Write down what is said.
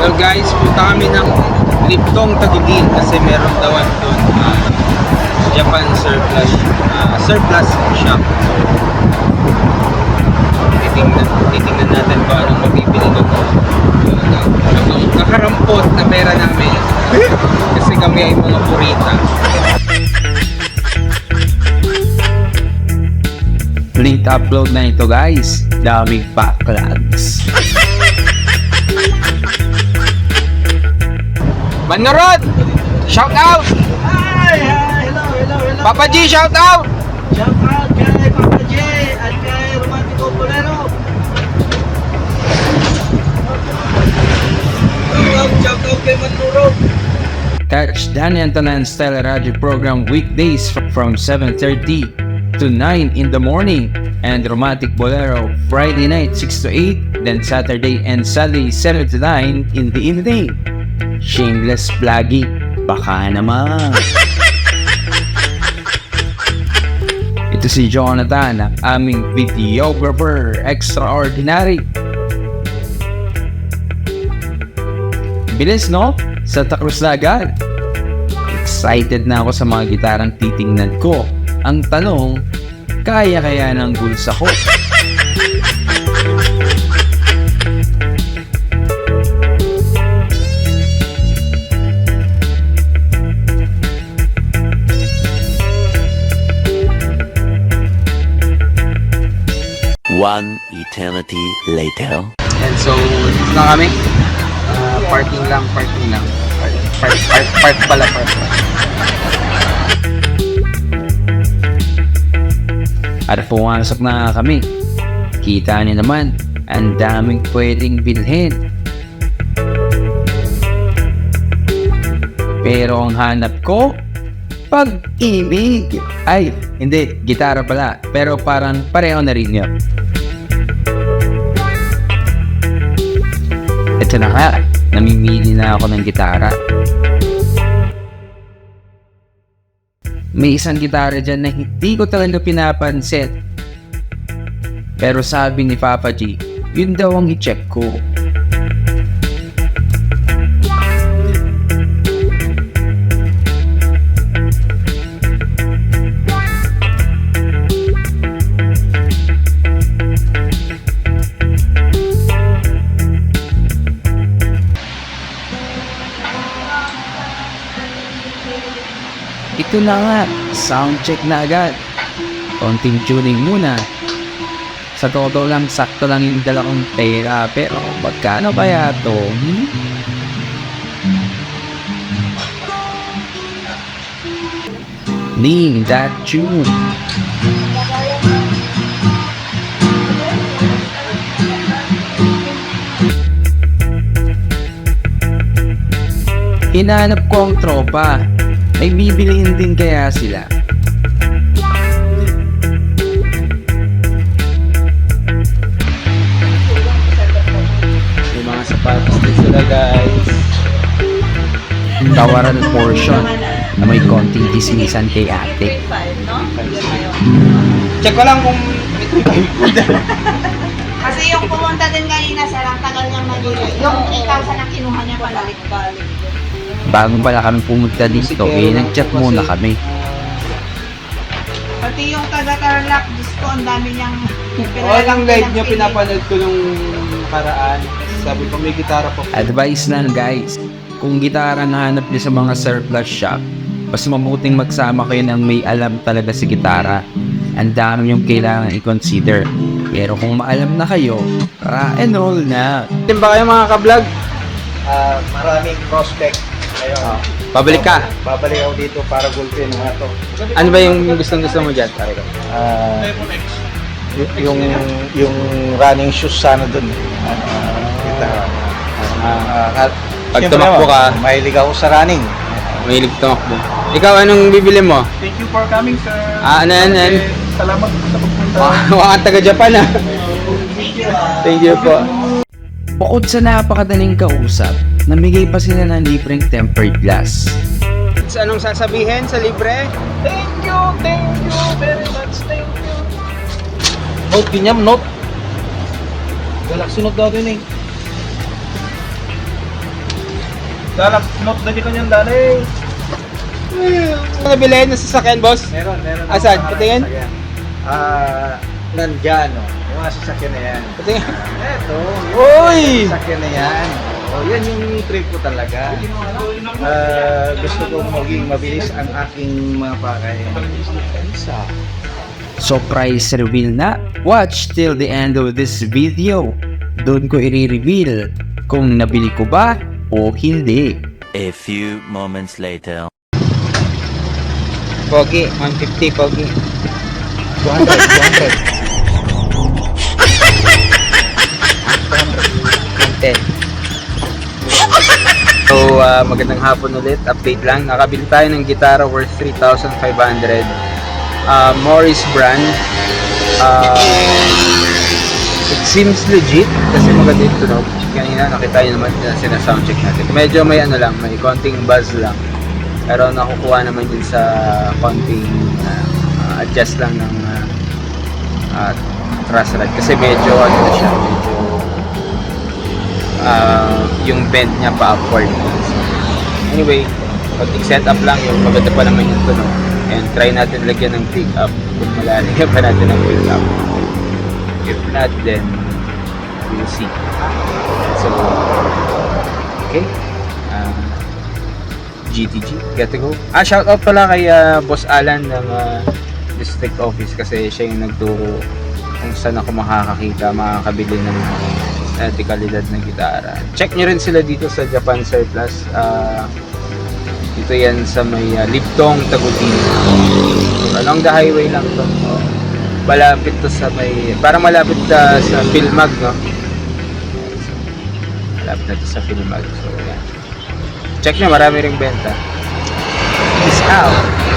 Well guys, punta kami ng Liptong Tagigin kasi meron daw doon Japan surplus shop. Titingnan natin kung anong mabibili doon. Nakarampot na pera namin kasi kami ay mga purita. Link upload na ito guys, daming backlogs. Manurod! Shout out! Hi! Hello! Papa G, shout out! Shout out kay Papa J at kay Romantico Bolero. Shout out kay Manurod. Catch Danny Antonan's Teleradio program weekdays from 7:30 to 9 in the morning, and Romantic Bolero Friday night 6 to 8, then Saturday and Sunday 7 to 9 in the evening. Shameless vlogging, baka naman. Ito si Jonathan, ang aming videographer extraordinary. Bilis no? Santa Cruz na agad. Excited na ako sa mga gitarang titingnan ko. Ang tanong, kaya kaya ng bulsa ko? One eternity later. And so, dito na kami. Parking lang. Park pala. At pumasok na kami. Kita niyo naman, ang daming pwedeng bilhin. Pero ang hanap ko, pag-ibig. Ay, hindi, gitara pala. Pero parang pareho na rin yun. Ito na nga, namimili na ako ng gitara. May isang gitara dyan na hindi ko talaga pinapansin. Pero sabi ni Papa G, yun daw ang i-check ko. Ito na nga, sound check na agad. Konting tuning muna. Sa totoo lang, sakto lang yung dala kong pera. Pero magkano kaya to? Name that tune. Hinahanap ko ang tropa. Ay bibiliin din kaya sila? May mga sapatos din sila guys. Tawaran portion na may konting dismisan kay ate. Check ko lang kung Kasi yung pumunta din kanina sa lang tagal niyang nagila. Yung ikaw sa nang kinuha niya pabalik-balik. Bago pala kami pumunta dito, nag-chat muna kami. Pati yung taga-Tarlac, Diyos ko, ang dami niyang walang guide nyo pinapanood ko nung nakaraan. Sabi ko may gitara po. Advice lang guys, kung gitara nahanap niyo sa mga surplus shop, mas mabuting magsama kayo ng may alam talaga sa gitara. Ang dami yung kailangan i-consider. Pero kung maalam na kayo, and roll na. Din ba kayo mga ka-vlog? Maraming prospect. Ayun. Pabalik ka. Babalik ako dito para gulpin mga to. Ano ba yung gustong-gusto mo dyan? Yung running shoes sana dun. Pag tumakbo ka, mahilig ako sa running. mahilig tumakbo. Ikaw, anong bibili mo? Thank you for coming, sir. Ano? Salamat sa pagpunta. Wakang taga-Japan ah. Thank you po. Bukod sa napakadaling kausap, namigay pa sila ng libreng tempered glass. Anong sasabihin sa libre? Thank you very much, thank you. Note, kinyam, note. Galaxy Note daw din eh. Dalap, note na di kanyang dali. Nabili na sasakyan, boss? Meron. Asan? Patingin? Nandyan, no? Yung mga sasakyan na yan. Patingin. Eto, Uy! yung sasakyan na yan. Oh, yan yung trip ko talaga. Gusto ko maging mabilis ang aking mga pakay. Surprise reveal na. Watch till the end of this video. Doon ko i-reveal kung nabili ko ba o hindi. A few moments later. Pogi, 150, Pogi. 110. So, magandang hapon ulit. Update lang. Nakabili tayo ng gitara worth 3,500. Morris brand. It seems legit kasi maganda yung tunog. Kanina nakita nyo naman na sinasoundcheck natin. Medyo may ano lang, may konting buzz lang. Pero nakukuha naman yun sa konting adjust lang ng truss rod. Kasi medyo ano na siya, medyo yung bend niya pa upward. So, anyway, konting setup lang yung maganda pa naman yung tunog. And try natin lagyan ng pick up kung malalagyan pa natin ng pick up. If not, then we'll see. So, okay. GTG, get to go. Shout out pala kay Boss Alan ng district office kasi siya yung nagturo kung saan ako makakabili ng di kalidad na gitara. Check nyo rin sila dito sa Japan Surplus. Dito yan sa may Liptong, Tagutin. Along the highway lang to. Malapit to sa may, parang malapit sa Philmag, no? Malapit na to sa Philmag. So, yan. Check nyo, marami ring benta. Peace out!